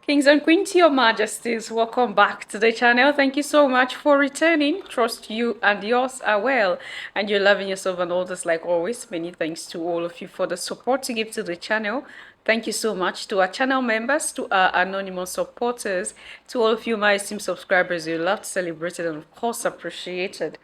Kings and Queens, your majesties, welcome back to the channel. Thank you so much for returning. Trust you and yours are well. And you're loving yourself and others like always. Many thanks to all of you for the support you give to the channel. Thank you so much to our channel members, to our anonymous supporters, to all of you, my esteemed subscribers. You loved, celebrated, and of course appreciated.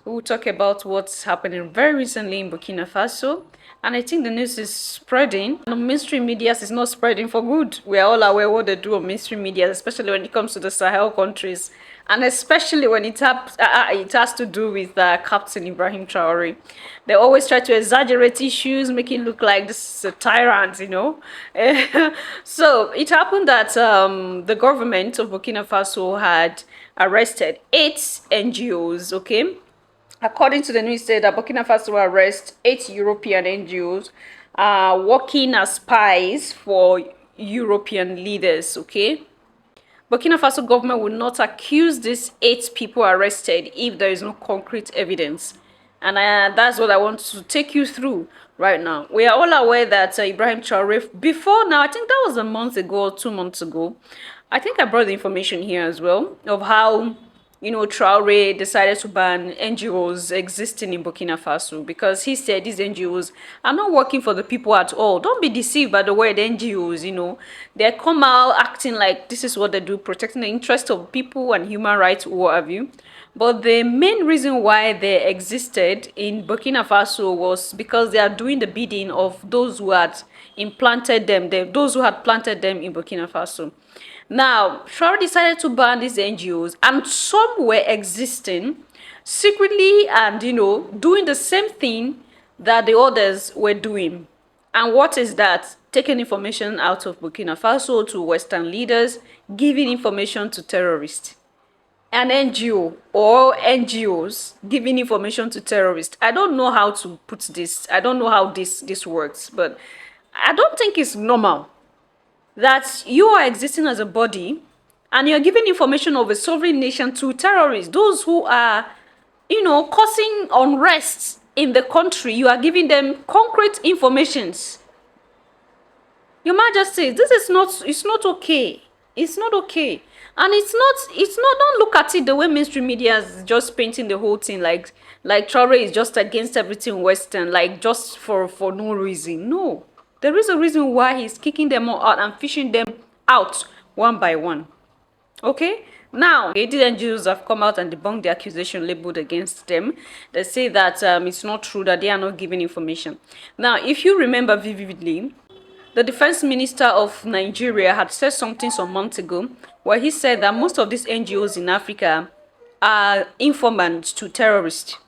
We'll talk about what's happening very recently in Burkina Faso. And I think the news is spreading. And mainstream media is not spreading for good. We are all aware what they do on mainstream media, especially when it comes to the Sahel countries. And especially when it has to do with Captain Ibrahim Traore. They always try to exaggerate issues, make it look like this is a tyrant, So it happened that the government of Burkina Faso had arrested 8 NGOs, okay? According to the news, said that Burkina Faso will arrest 8 European NGOs working as spies for European leaders, okay? Burkina Faso government will not accuse these 8 people arrested if there is no concrete evidence. And that's what I want to take you through right now. We are all aware that Ibrahim Traore, before now, I think that was a month ago or 2 months ago, I think I brought the information here as well of how Traore decided to ban NGOs existing in Burkina Faso because he said these NGOs are not working for the people at all. Don't be deceived by the word NGOs, They come out acting like this is what they do, protecting the interests of people and human rights, what have you. But the main reason why they existed in Burkina Faso was because they are doing the bidding of those who had implanted them, those who had planted them in Burkina Faso. Now, Traore decided to ban these NGOs, and some were existing secretly and, doing the same thing that the others were doing. And what is that? Taking information out of Burkina Faso to Western leaders, giving information to terrorists. An NGO or NGOs giving information to terrorists. I don't know how to put this. I don't know how this works, but I don't think it's normal that you are existing as a body and you're giving information of a sovereign nation to terrorists, those who are, causing unrest in the country. You are giving them concrete informations. Your Majesty, it's not okay. It's not okay. And don't look at it the way mainstream media is just painting the whole thing like Traore is just against everything Western, like just for no reason. No. There is a reason why he's kicking them all out and fishing them out one by one. Okay? Now, the NGOs have come out and debunked the accusation labeled against them. They say that it's not true, that they are not giving information. Now, if you remember vividly, the defense minister of Nigeria had said something some months ago where he said that most of these NGOs in Africa are informants to terrorists.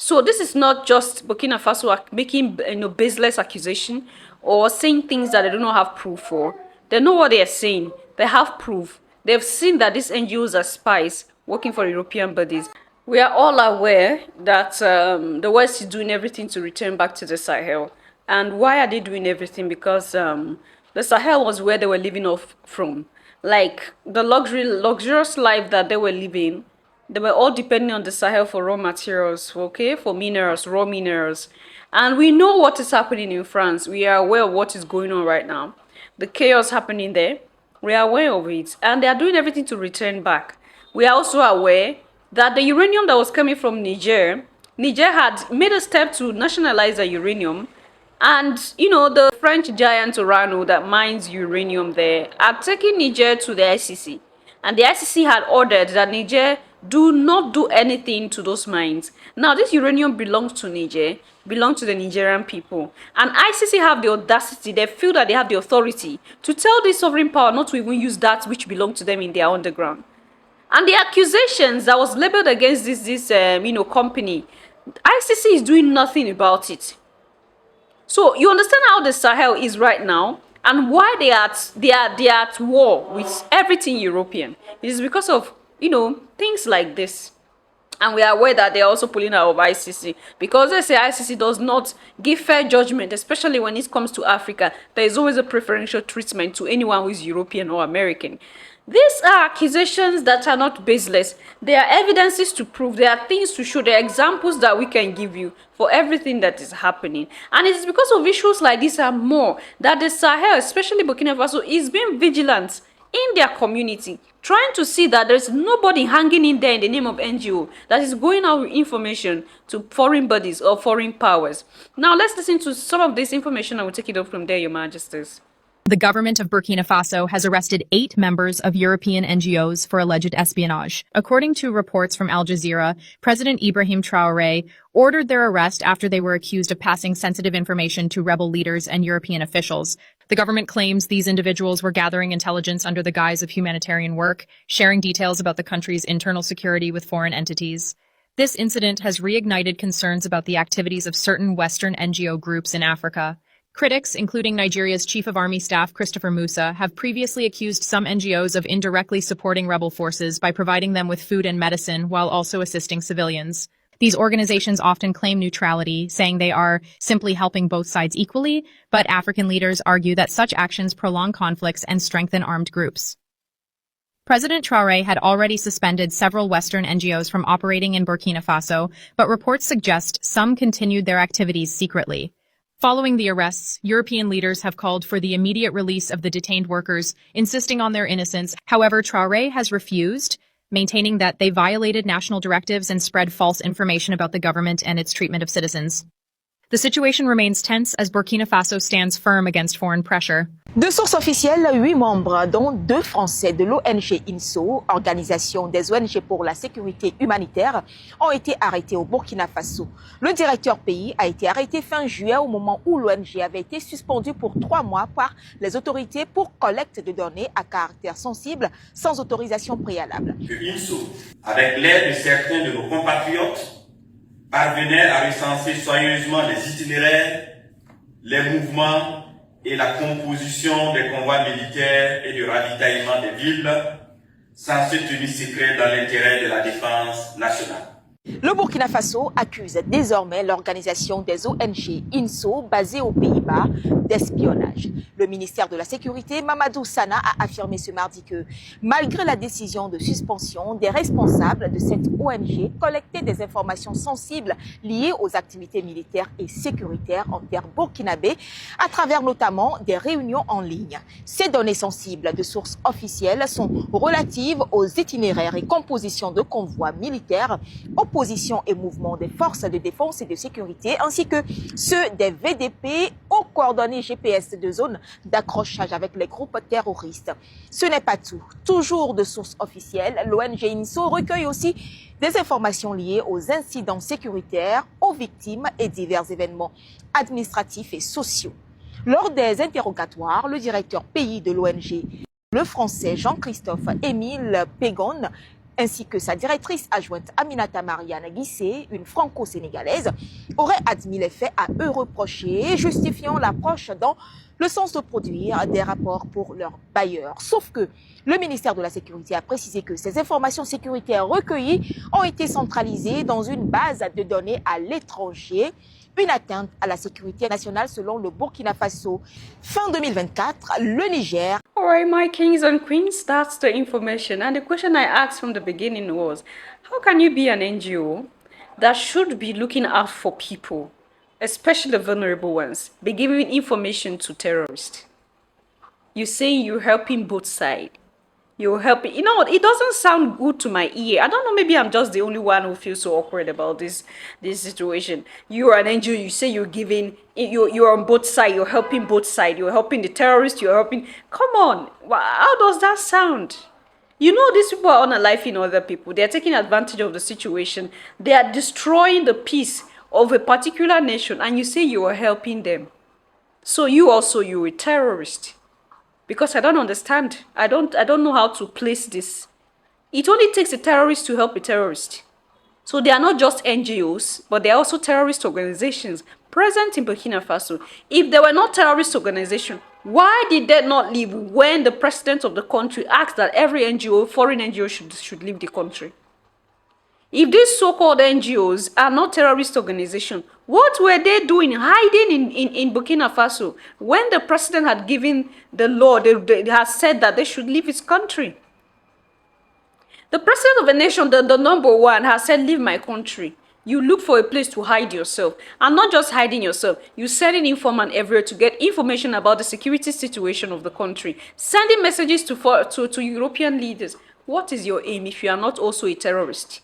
So this is not just Burkina Faso making baseless accusation or saying things that they do not have proof for. They know what they are saying. They have proof. They've seen that these NGOs are spies working for European bodies. We are all aware that the West is doing everything to return back to the Sahel. And why are they doing everything? Because the Sahel was where they were living off from. Like the luxurious life that they were living, they were all depending on the Sahel for raw materials, okay, for minerals, raw minerals. And we know what is happening in France. We are aware of what is going on right now. The chaos happening there, we are aware of it. And they are doing everything to return back. We are also aware that the uranium that was coming from Niger had made a step to nationalize the uranium. And, the French giant Orano that mines uranium there are taking Niger to the ICC. And the ICC had ordered that Niger do not do anything to those mines. Now, this uranium belongs to Niger, belongs to the Nigerian people. And ICC have the audacity, they feel that they have the authority to tell this sovereign power not to even use that which belongs to them in their underground. And the accusations that was labeled against this company, ICC is doing nothing about it. So you understand how the Sahel is right now and why they are at war with everything European. It is because of, things like this. And we are aware that they are also pulling out of ICC because they say ICC does not give fair judgment, especially when it comes to Africa. There is always a preferential treatment to anyone who is European or American. These are accusations that are not baseless. There are evidences to prove. There are things to show. There are examples that we can give you for everything that is happening. And it is because of issues like this and more that the Sahel, especially Burkina Faso, is being vigilant in their community, trying to see that there's nobody hanging in there in the name of NGO that is going out with information to foreign bodies or foreign powers. Now let's listen to some of this information. I will take it up from there, Your Majesties. The government of Burkina Faso has arrested 8 members of European NGOs for alleged espionage. According to reports from Al Jazeera, President Ibrahim Traoré ordered their arrest after they were accused of passing sensitive information to rebel leaders and European officials. The government claims these individuals were gathering intelligence under the guise of humanitarian work, sharing details about the country's internal security with foreign entities. This incident has reignited concerns about the activities of certain Western NGO groups in Africa. Critics, including Nigeria's Chief of Army Staff Christopher Musa, have previously accused some NGOs of indirectly supporting rebel forces by providing them with food and medicine while also assisting civilians. These organizations often claim neutrality, saying they are simply helping both sides equally, but African leaders argue that such actions prolong conflicts and strengthen armed groups. President Traoré had already suspended several Western NGOs from operating in Burkina Faso, but reports suggest some continued their activities secretly. Following the arrests, European leaders have called for the immediate release of the detained workers, insisting on their innocence. However, Traoré has refused, maintaining that they violated national directives and spread false information about the government and its treatment of citizens. The situation remains tense as Burkina Faso stands firm against foreign pressure. De sources officielles, 8 membres, dont 2 Français de l'ONG INSO, Organisation des ONG pour la sécurité humanitaire, ont été arrêtés au Burkina Faso. Le directeur pays a été arrêté fin juillet au moment où l'ONG avait été suspendue pour 3 mois par les autorités pour collecte de données à caractère sensible sans autorisation préalable. INSO, avec l'aide de certains de nos compatriotes, parvenait à recenser soigneusement les itinéraires, les mouvements et la composition des convois militaires et du ravitaillement des villes, censés tenir secret dans l'intérêt de la défense nationale. Le Burkina Faso accuse désormais l'organisation des ONG INSO basée aux Pays-Bas d'espionnage. Le ministère de la Sécurité, Mamadou Sana, a affirmé ce mardi que, malgré la décision de suspension, des responsables de cette ONG collectaient des informations sensibles liées aux activités militaires et sécuritaires en terre burkinabé, à travers notamment des réunions en ligne. Ces données sensibles de sources officielles sont relatives aux itinéraires et compositions de convois militaires, opposition et mouvements des forces de défense et de sécurité, ainsi que ceux des VDP aux coordonnées GPS de zones d'accrochage avec les groupes terroristes. Ce n'est pas tout. Toujours de sources officielles, l'ONG INSO recueille aussi des informations liées aux incidents sécuritaires, aux victimes et divers événements administratifs et sociaux. Lors des interrogatoires, le directeur pays de l'ONG, le français Jean-Christophe Émile Pégon, ainsi que sa directrice adjointe Aminata Mariane Guissé, une franco-sénégalaise, auraient admis les faits à eux reprochés, justifiant l'approche dans le sens de produire des rapports pour leurs bailleurs. Sauf que le ministère de la Sécurité a précisé que ces informations sécuritaires recueillies ont été centralisées dans une base de données à l'étranger, une atteinte à la sécurité nationale selon le Burkina Faso. Fin 2024, le Niger. All right, my kings and queens, that's the information. And the question I asked from the beginning was, how can you be an NGO that should be looking out for people, especially the vulnerable ones, be giving information to terrorists? You're saying you're helping both sides. You're helping, you know, it doesn't sound good to my ear. I don't know, maybe I'm just the only one who feels so awkward about this situation. You're an NGO, you say you're giving, you're on both sides, you're helping both sides, you're helping the terrorists, you're helping, come on, how does that sound? You know, these people are unaliving other people. They're taking advantage of the situation. They are destroying the peace of a particular nation, and you say you are helping them. So you're a terrorist. Because I don't understand. I don't know how to place this. It only takes a terrorist to help a terrorist. So they are not just NGOs, but they are also terrorist organizations present in Burkina Faso. If they were not terrorist organizations, why did they not leave when the president of the country asked that every NGO, foreign NGO, should leave the country? If these so-called NGOs are not terrorist organizations, what were they doing hiding in Burkina Faso when the president had given the law, they had said that they should leave his country? The president of a nation, the number one, has said, leave my country. You look for a place to hide yourself. And not just hiding yourself, you sending informant everywhere to get information about the security situation of the country. Sending messages to European leaders. What is your aim if you are not also a terrorist?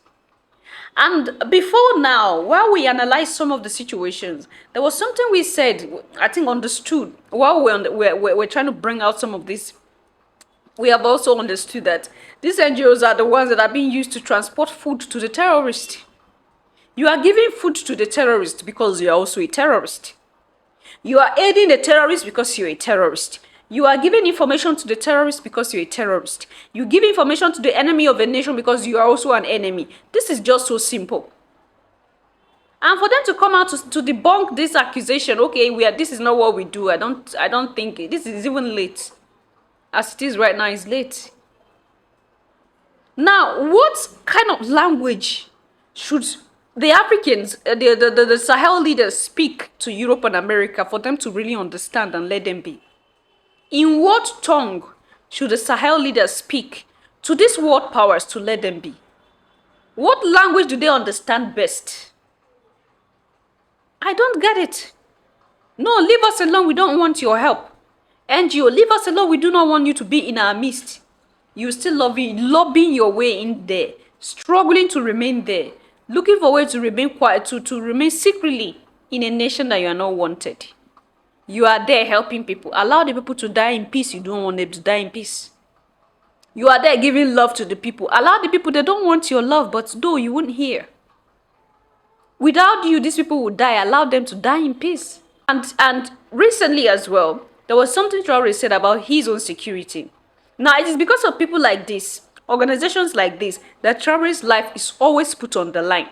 And before now, while we analyze some of the situations, there was something we said, I think understood, while we're trying to bring out some of this. We have also understood that these NGOs are the ones that are being used to transport food to the terrorists. You are giving food to the terrorist because you are also a terrorist. You are aiding the terrorist because you're a terrorist. You are giving information to the terrorist because you're a terrorist. You give information to the enemy of a nation because you are also an enemy. This is just so simple. And for them to come out to debunk this accusation, okay, this is not what we do. I don't think this is even late. As it is right now, it's late. Now, what kind of language should the Africans, the Sahel leaders speak to Europe and America for them to really understand and let them be? In what tongue should the Sahel leaders speak to these world powers to let them be? What language do they understand best? I don't get it. No, leave us alone. We don't want your help. NGO, leave us alone. We do not want you to be in our midst. You still lobbying your way in there, struggling to remain there, looking for ways to remain quiet, to remain secretly in a nation that you are not wanted. You are there helping people. Allow the people to die in peace. You don't want them to die in peace. You are there giving love to the people. Allow the people, they don't want your love, but though you wouldn't hear. Without you, these people would die. Allow them to die in peace. And recently as well, there was something Traore said about his own security. Now, it is because of people like this, organizations like this, that Traore's life is always put on the line.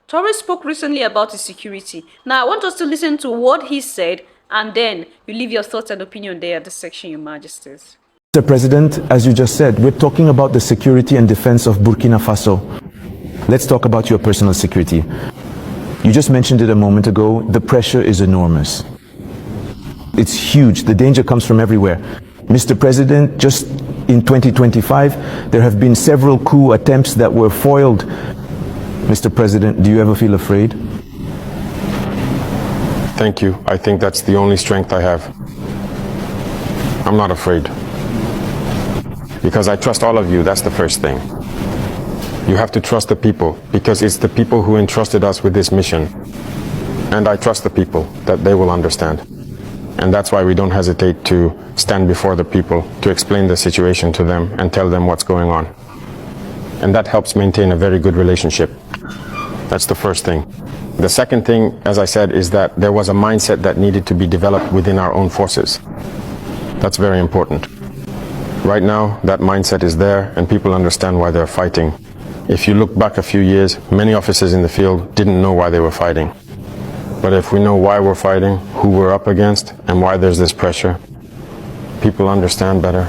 Traore spoke recently about his security. Now, I want us to listen to what he said, and then you leave your thoughts and opinion there at the section, Your Majesties. Mr. President, as you just said, we're talking about the security and defense of Burkina Faso. Let's talk about your personal security. You just mentioned it a moment ago. The pressure is enormous. It's huge. The danger comes from everywhere. Mr. President, just in 2025, there have been several coup attempts that were foiled. Mr. President, do you ever feel afraid? Thank you. I think that's the only strength I have. I'm not afraid. Because I trust all of you, that's the first thing. You have to trust the people, because it's the people who entrusted us with this mission. And I trust the people that they will understand. And that's why we don't hesitate to stand before the people, to explain the situation to them and tell them what's going on. And that helps maintain a very good relationship. That's the first thing. The second thing, as I said, is that there was a mindset that needed to be developed within our own forces. That's very important. Right now, that mindset is there and people understand why they're fighting. If you look back a few years, many officers in the field didn't know why they were fighting. But if we know why we're fighting, who we're up against, and why there's this pressure, people understand better.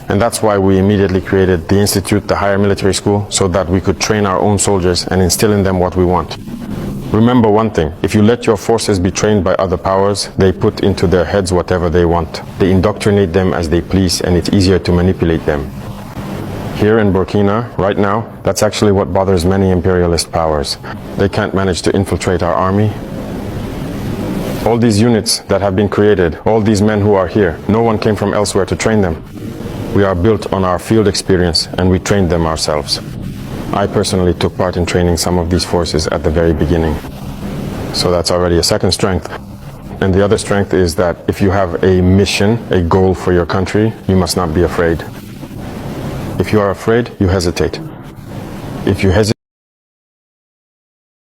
And that's why we immediately created the Institute, the higher military school, so that we could train our own soldiers and instill in them what we want. Remember one thing, if you let your forces be trained by other powers, they put into their heads whatever they want. They indoctrinate them as they please, and it's easier to manipulate them. Here in Burkina, right now, that's actually what bothers many imperialist powers. They can't manage to infiltrate our army. All these units that have been created, all these men who are here, no one came from elsewhere to train them. We are built on our field experience and we trained them ourselves. I personally took part in training some of these forces at the very beginning. So that's already a second strength. And the other strength is that if you have a mission, a goal for your country, you must not be afraid. If you are afraid, you hesitate. If you hesitate,